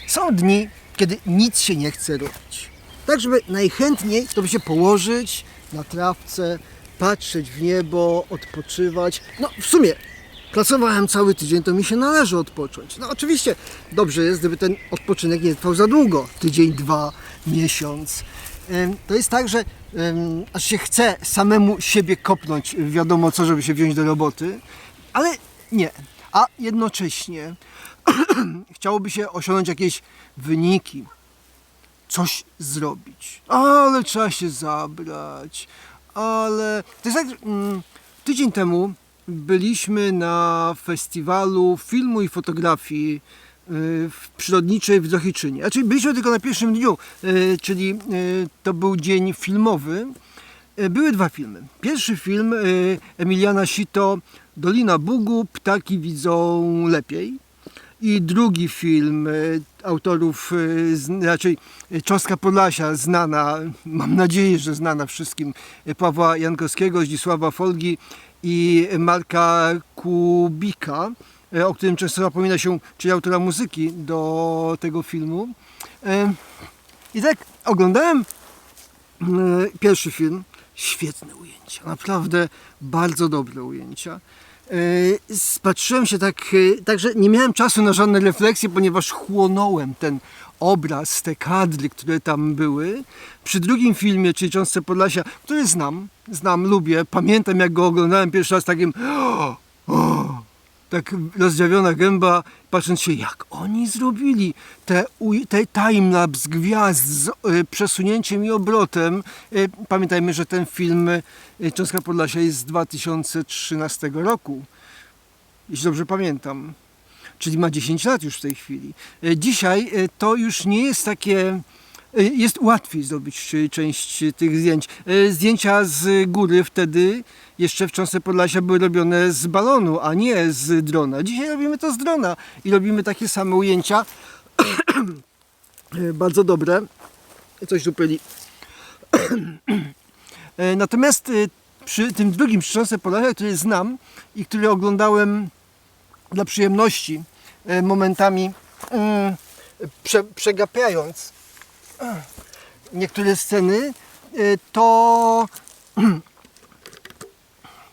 Są dni, kiedy nic się nie chce robić. Tak, żeby najchętniej to by się położyć na trawce, patrzeć w niebo, odpoczywać. No w sumie pracowałem cały tydzień, to mi się należy odpocząć. No oczywiście dobrze jest, gdyby ten odpoczynek nie trwał za długo. Tydzień, 2, miesiąc. To jest tak, że aż się chce samemu siebie kopnąć, wiadomo co, żeby się wziąć do roboty, ale nie. A jednocześnie chciałoby się osiągnąć jakieś wyniki, coś zrobić, ale trzeba się zabrać, ale... To jest tak, tydzień temu byliśmy na festiwalu filmu i fotografii przyrodniczej w Drohiczynie. Znaczy byliśmy tylko na pierwszym dniu, czyli to był dzień filmowy. Były 2 filmy. Pierwszy film Emiliana Sito, Dolina Bugu, ptaki widzą lepiej. I drugi film autorów, raczej Cząstka Podlasia, znana, mam nadzieję, że znana wszystkim, Pawła Jankowskiego, Zdzisława Folgi i Marka Kubika, o którym często zapomina się, czyli autora muzyki do tego filmu. I tak oglądałem pierwszy film, świetne ujęcia, naprawdę bardzo dobre ujęcia. Spatrzyłem się tak, że nie miałem czasu na żadne refleksje, ponieważ chłonąłem ten obraz, te kadry, które tam były. Przy drugim filmie, czyli Cząstce Podlasia, który znam, lubię, pamiętam jak go oglądałem pierwszy raz takim tak rozdziawiona gęba, patrząc się jak oni zrobili te timelapse gwiazd z przesunięciem i obrotem. Pamiętajmy, że ten film Cząstka Podlasia jest z 2013 roku, jeśli dobrze pamiętam, czyli ma 10 lat już w tej chwili. Dzisiaj to już nie jest takie... Jest łatwiej zdobyć część tych zdjęć. Zdjęcia z góry wtedy jeszcze w Cząstce Podlasia były robione z balonu, a nie z drona. Dzisiaj robimy to z drona i robimy takie same ujęcia. Bardzo dobre. Coś tu pyli. Natomiast przy tym drugim, przy Cząstce Podlasia, który znam i który oglądałem dla przyjemności, momentami przegapiając niektóre sceny, to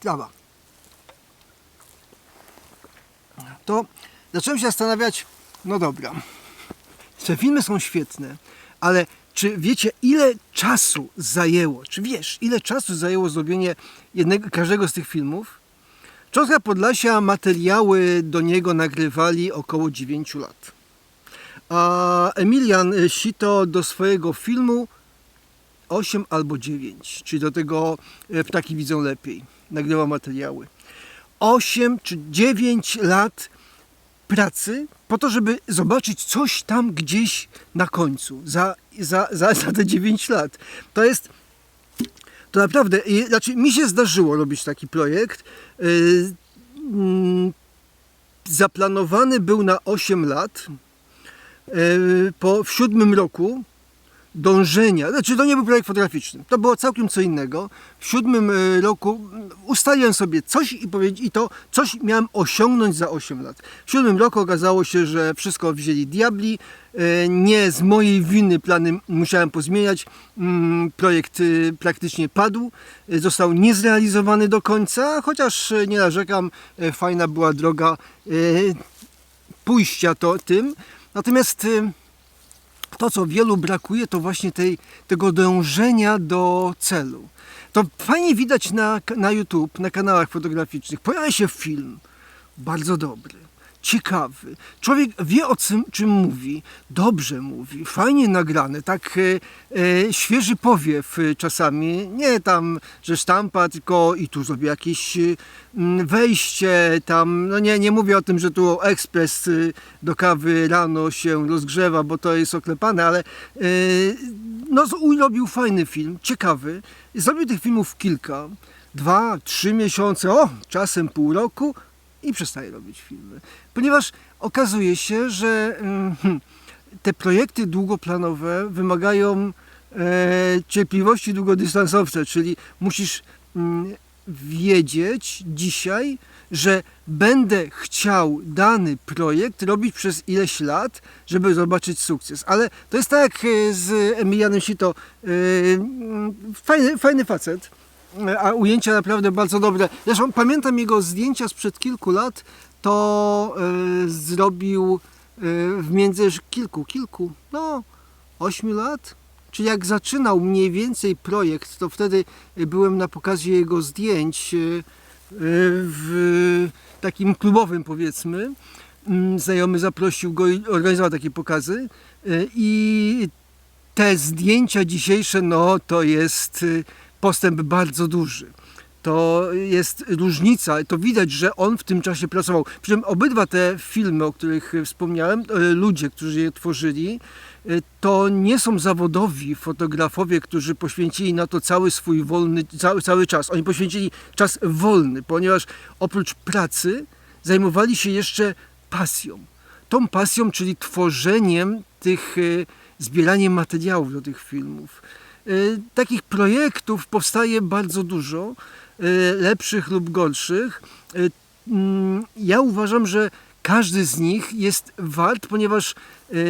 trawa. To zacząłem się zastanawiać, no dobra, te filmy są świetne, ale czy wiecie, ile czasu zajęło, czy wiesz, ile czasu zajęło zrobienie każdego z tych filmów? Cząstka Podlasia, materiały do niego nagrywali około 9 lat. A Emilian Sito do swojego filmu 8 albo 9, czyli do tego Ptaki widzą lepiej, nagrywał materiały. 8 czy 9 lat pracy po to, żeby zobaczyć coś tam gdzieś na końcu, za te 9 lat. To naprawdę, znaczy mi się zdarzyło robić taki projekt. Zaplanowany był na 8 lat. W 7 roku dążenia, znaczy to nie był projekt fotograficzny, to było całkiem co innego. W 7 roku ustaliłem sobie coś i to coś miałem osiągnąć za 8 lat. W 7 roku okazało się, że wszystko wzięli diabli. Nie z mojej winy plany musiałem pozmieniać. Projekt praktycznie padł. Został niezrealizowany do końca, chociaż nie narzekam, fajna była droga pójścia tym. Natomiast to, co wielu brakuje, to właśnie tego dążenia do celu. To fajnie widać na YouTube, na kanałach fotograficznych. Pojawia się film, bardzo dobry, ciekawy. Człowiek wie o czym mówi, dobrze mówi, fajnie nagrane, tak świeży powiew czasami. Nie tam, że sztampa, tylko i tu zrobię jakieś wejście tam. No nie mówię o tym, że tu ekspres do kawy rano się rozgrzewa, bo to jest oklepane, ale no robił fajny film, ciekawy. Zrobił tych filmów kilka, 2, 3 miesiące, czasem pół roku. I przestaje robić filmy, ponieważ okazuje się, że te projekty długoplanowe wymagają cierpliwości długodystansowce, czyli musisz wiedzieć dzisiaj, że będę chciał dany projekt robić przez ileś lat, żeby zobaczyć sukces. Ale to jest tak jak z Emilianem Sito. Fajny facet, a ujęcia naprawdę bardzo dobre. Zresztą pamiętam jego zdjęcia sprzed kilku lat, to zrobił kilku, 8 lat. Czyli jak zaczynał mniej więcej projekt, to wtedy byłem na pokazie jego zdjęć w takim klubowym, powiedzmy. Znajomy zaprosił go i organizował takie pokazy. I te zdjęcia dzisiejsze, no to jest postęp bardzo duży. To jest różnica, to widać, że on w tym czasie pracował. Przy czym obydwa te filmy, o których wspomniałem, ludzie, którzy je tworzyli, to nie są zawodowi fotografowie, którzy poświęcili na to cały swój wolny, cały czas. Oni poświęcili czas wolny, ponieważ oprócz pracy zajmowali się jeszcze pasją. Tą pasją, czyli tworzeniem tych, zbieraniem materiałów do tych filmów. Takich projektów powstaje bardzo dużo, lepszych lub gorszych. Ja uważam, że każdy z nich jest wart, ponieważ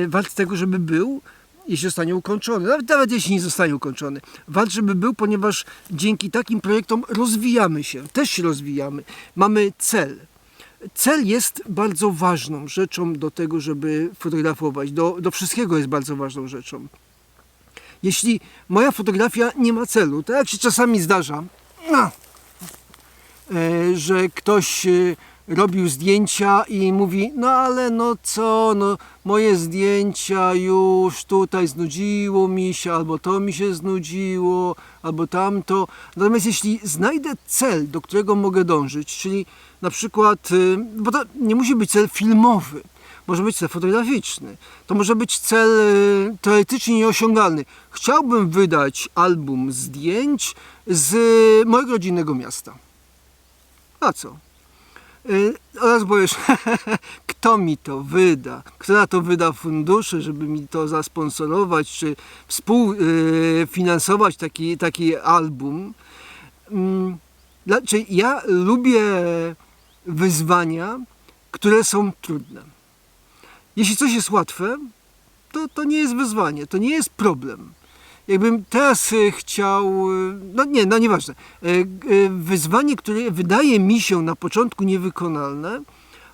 wart tego, żeby był, jeśli zostanie ukończony. Nawet jeśli nie zostanie ukończony. Wart, żeby był, ponieważ dzięki takim projektom rozwijamy się, też się rozwijamy. Mamy cel. Cel jest bardzo ważną rzeczą do tego, żeby fotografować. Do wszystkiego jest bardzo ważną rzeczą. Jeśli moja fotografia nie ma celu, to jak się czasami zdarza, że ktoś robił zdjęcia i mówi, no ale no co, no moje zdjęcia już tutaj znudziło mi się, albo to mi się znudziło, albo tamto. Natomiast jeśli znajdę cel, do którego mogę dążyć, czyli na przykład, bo to nie musi być cel filmowy, może być cel fotograficzny, to może być cel teoretycznie nieosiągalny. Chciałbym wydać album zdjęć z mojego rodzinnego miasta. A co? Oraz powiesz, kto mi to wyda? Kto na to wyda fundusze, żeby mi to zasponsorować, czy współfinansować taki album? Czyli ja lubię wyzwania, które są trudne. Jeśli coś jest łatwe, to nie jest wyzwanie, to nie jest problem. Jakbym teraz chciał, nieważne, wyzwanie, które wydaje mi się na początku niewykonalne,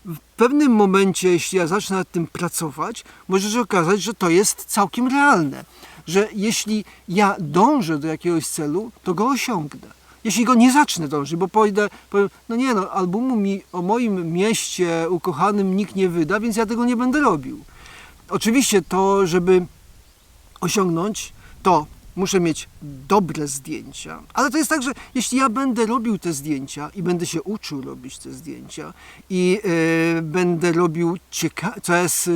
w pewnym momencie, jeśli ja zacznę nad tym pracować, może się okazać, że to jest całkiem realne. Że jeśli ja dążę do jakiegoś celu, to go osiągnę. Jeśli go nie zacznę dążyć, bo powiem, albumu mi o moim mieście ukochanym nikt nie wyda, więc ja tego nie będę robił. Oczywiście to, żeby osiągnąć, to muszę mieć dobre zdjęcia, ale to jest tak, że jeśli ja będę robił te zdjęcia i będę się uczył robić te zdjęcia i będę robił co jest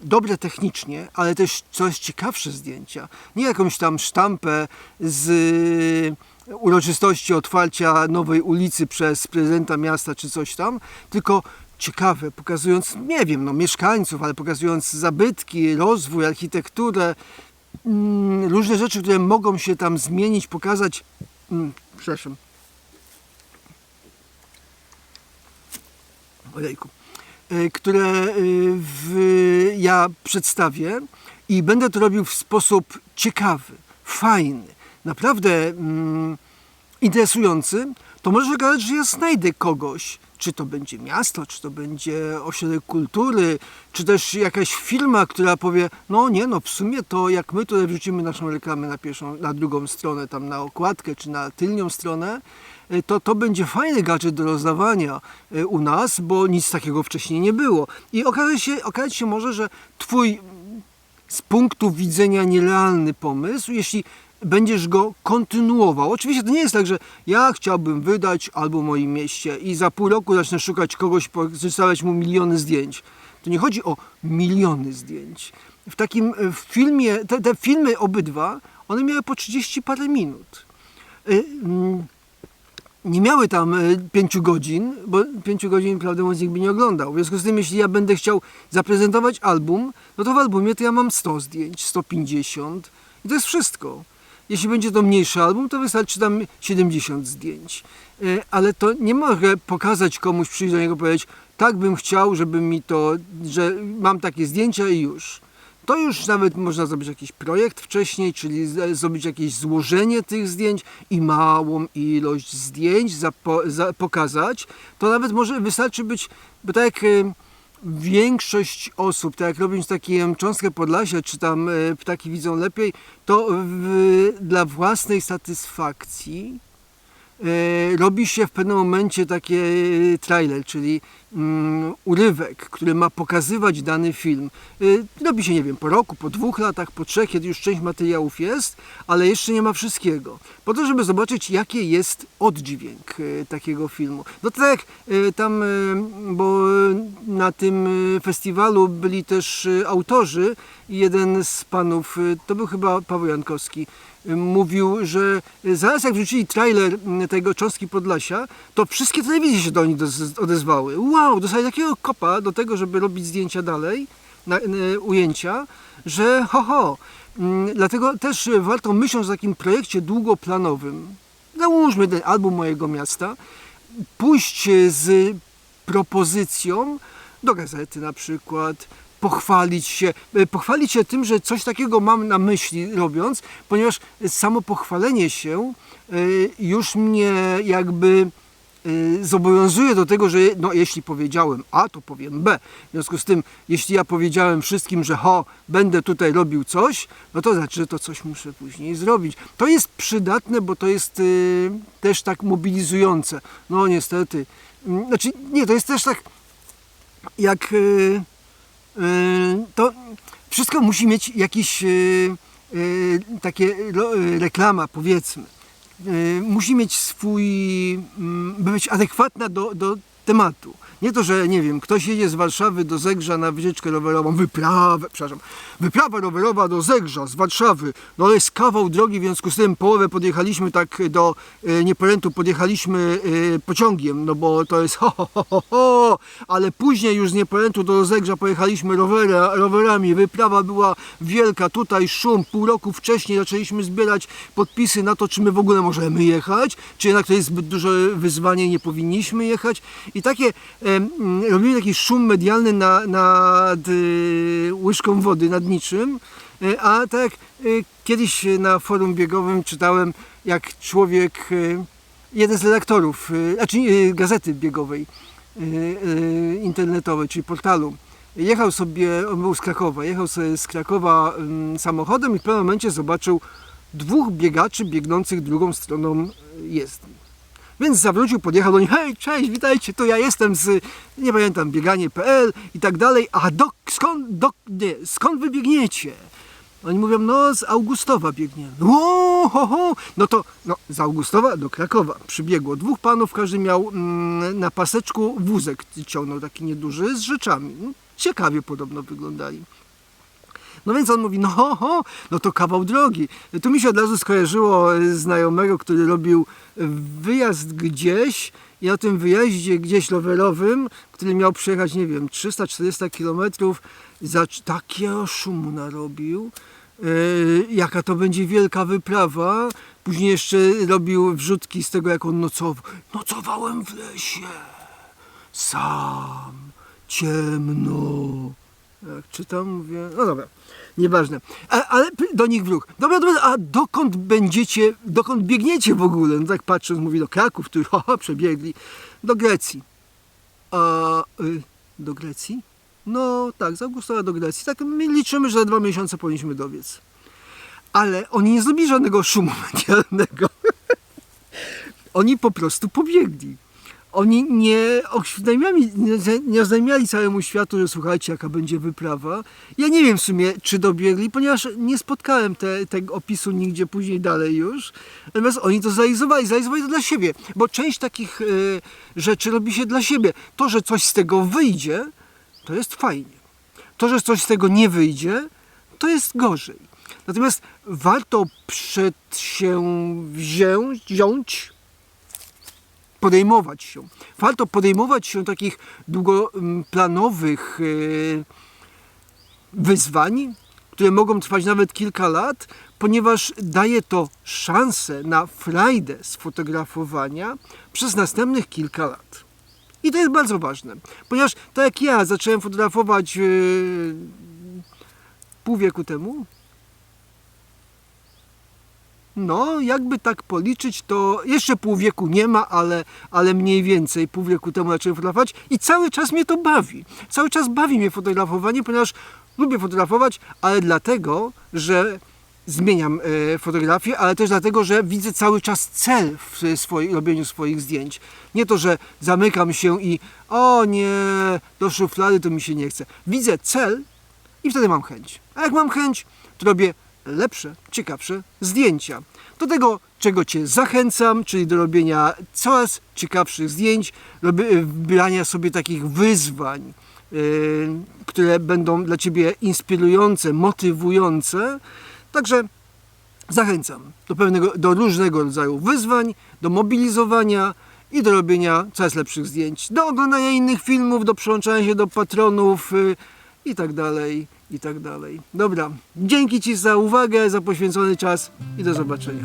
dobre technicznie, ale też co jest ciekawsze zdjęcia, nie jakąś tam sztampę z uroczystości otwarcia nowej ulicy przez prezydenta miasta czy coś tam, tylko ciekawe, pokazując, nie wiem, mieszkańców, ale pokazując zabytki, rozwój, architekturę, różne rzeczy, które mogą się tam zmienić, pokazać, przepraszam, ojejku, które ja przedstawię i będę to robił w sposób ciekawy, fajny, naprawdę interesujący, to może się okazać, że ja znajdę kogoś, czy to będzie miasto, czy to będzie ośrodek kultury, czy też jakaś firma, która powie, w sumie to jak my tutaj wrzucimy naszą reklamę na drugą stronę, tam na okładkę, czy na tylnią stronę, to będzie fajny gadżet do rozdawania u nas, bo nic takiego wcześniej nie było. I okazać się może, że twój z punktu widzenia nierealny pomysł, jeśli będziesz go kontynuował. Oczywiście to nie jest tak, że ja chciałbym wydać album o moim mieście i za pół roku zacznę szukać kogoś, przedstawiać mu miliony zdjęć. To nie chodzi o miliony zdjęć. W takim filmie, te filmy obydwa, one miały po 30 parę minut. Nie miały tam 5 godzin, bo 5 godzin, prawdę mówiąc, nikt by nie oglądał. W związku z tym, jeśli ja będę chciał zaprezentować album, no to w albumie to ja mam 100 zdjęć, 150 i to jest wszystko. jeśli będzie to mniejszy album, to wystarczy tam 70 zdjęć. Ale to nie mogę pokazać komuś, przyjść do niego i powiedzieć, tak bym chciał, żeby mi to, że mam takie zdjęcia i już. To już nawet można zrobić jakiś projekt wcześniej, czyli zrobić jakieś złożenie tych zdjęć i małą ilość zdjęć pokazać. To nawet może wystarczy być, bo tak jak większość osób, tak jak robiąc taką cząstkę Podlasia, czy tam ptaki widzą lepiej, to dla własnej satysfakcji robi się w pewnym momencie taki trailer, czyli urywek, który ma pokazywać dany film. Robi się, nie wiem, po roku, po 2 latach, po 3, kiedy już część materiałów jest, ale jeszcze nie ma wszystkiego. Po to, żeby zobaczyć, jaki jest oddźwięk takiego filmu. No tak tam, bo na tym festiwalu byli też autorzy i jeden z panów, to był chyba Paweł Jankowski, mówił, że zaraz jak wrzucili trailer tego Cząstki Podlasia, to wszystkie telewizje się do nich odezwały. Wow, dostali takiego kopa do tego, żeby robić zdjęcia dalej, ujęcia, że Dlatego też warto, myśląc o takim projekcie długoplanowym, załóżmy ten album mojego miasta, pójść z propozycją do gazety na przykład, pochwalić się tym, że coś takiego mam na myśli robiąc, ponieważ samo pochwalenie się już mnie jakby zobowiązuje do tego, że no, jeśli powiedziałem A, to powiem B. W związku z tym, jeśli ja powiedziałem wszystkim, że będę tutaj robił coś, no to znaczy, że to coś muszę później zrobić. To jest przydatne, bo to jest też tak mobilizujące. No niestety. Znaczy, nie, to jest też tak jak to wszystko musi mieć jakieś takie reklama, powiedzmy. Musi mieć by być adekwatna do tematu. Nie to, że nie wiem, ktoś jedzie z Warszawy do Zegrza na wycieczkę rowerową, wyprawa rowerowa do Zegrza z Warszawy. No jest kawał drogi, w związku z tym połowę podjechaliśmy tak do Nieporętu, podjechaliśmy pociągiem, no bo to jest ale później już z Nieporętu do Zegrza pojechaliśmy rowerami. Wyprawa była wielka, tutaj szum, pół roku wcześniej zaczęliśmy zbierać podpisy na to, czy my w ogóle możemy jechać, czy jednak to jest zbyt duże wyzwanie i nie powinniśmy jechać. I takie robimy taki szum medialny nad łyżką wody, nad niczym, a tak jak kiedyś na forum biegowym czytałem, jak człowiek, jeden z redaktorów, znaczy gazety biegowej, internetowej, czyli portalu, jechał sobie, on był z Krakowa, jechał sobie z Krakowa samochodem i w pewnym momencie zobaczył 2 biegaczy biegnących drugą stroną jezdni. Więc zawrócił, podjechał do nich, hej, cześć, witajcie, to ja jestem z, nie pamiętam, bieganie.pl i tak dalej, a skąd wy biegniecie? Oni mówią, no z Augustowa biegniemy. No to z Augustowa do Krakowa przybiegło 2 panów, każdy miał na paseczku wózek, ciągnął taki nieduży z rzeczami. Ciekawie podobno wyglądali. No więc on mówi, no to kawał drogi. Tu mi się od razu skojarzyło znajomego, który robił wyjazd gdzieś i na tym wyjeździe gdzieś rowerowym, który miał przejechać, nie wiem, 300-400 kilometrów, takiego szumu narobił, jaka to będzie wielka wyprawa. Później jeszcze robił wrzutki z tego, jak on nocował. Nocowałem w lesie, sam, ciemno. Jak czytam, mówię, no dobra, nieważne. Ale do nich wróg. Dobra, a dokąd biegniecie w ogóle? No tak patrząc, mówi do Kraków, tu przebiegli. Do Grecji. Do Grecji? No tak, z Augustowa do Grecji. Tak my liczymy, że za 2 miesiące powinniśmy dobiec. Ale oni nie zrobili żadnego szumu medialnego. Oni po prostu pobiegli. Oni nie oznajmiali całemu światu, że słuchajcie, jaka będzie wyprawa. Ja nie wiem w sumie, czy dobiegli, ponieważ nie spotkałem tego opisu nigdzie później dalej już. Natomiast oni to zrealizowali to dla siebie, bo część takich rzeczy robi się dla siebie. To, że coś z tego wyjdzie, to jest fajnie. To, że coś z tego nie wyjdzie, to jest gorzej. Natomiast warto warto podejmować się takich długoplanowych wyzwań, które mogą trwać nawet kilka lat, ponieważ daje to szansę na frajdę z fotografowania przez następnych kilka lat. I to jest bardzo ważne, ponieważ tak jak ja zacząłem fotografować pół wieku temu, no, jakby tak policzyć, to jeszcze pół wieku nie ma, ale mniej więcej pół wieku temu zacząłem fotografować i cały czas mnie to bawi. Cały czas bawi mnie fotografowanie, ponieważ lubię fotografować, ale dlatego, że zmieniam fotografię, ale też dlatego, że widzę cały czas cel w robieniu swoich zdjęć. Nie to, że zamykam się i o nie, do szuflady to mi się nie chce. Widzę cel i wtedy mam chęć. A jak mam chęć, to robię lepsze, ciekawsze zdjęcia. Do tego, czego Cię zachęcam, czyli do robienia coraz ciekawszych zdjęć, wybierania sobie takich wyzwań, które będą dla Ciebie inspirujące, motywujące. Także zachęcam do różnego rodzaju wyzwań, do mobilizowania i do robienia coraz lepszych zdjęć, do oglądania innych filmów, do przyłączania się do patronów i tak dalej, i tak dalej. Dobra, dzięki Ci za uwagę, za poświęcony czas i do zobaczenia.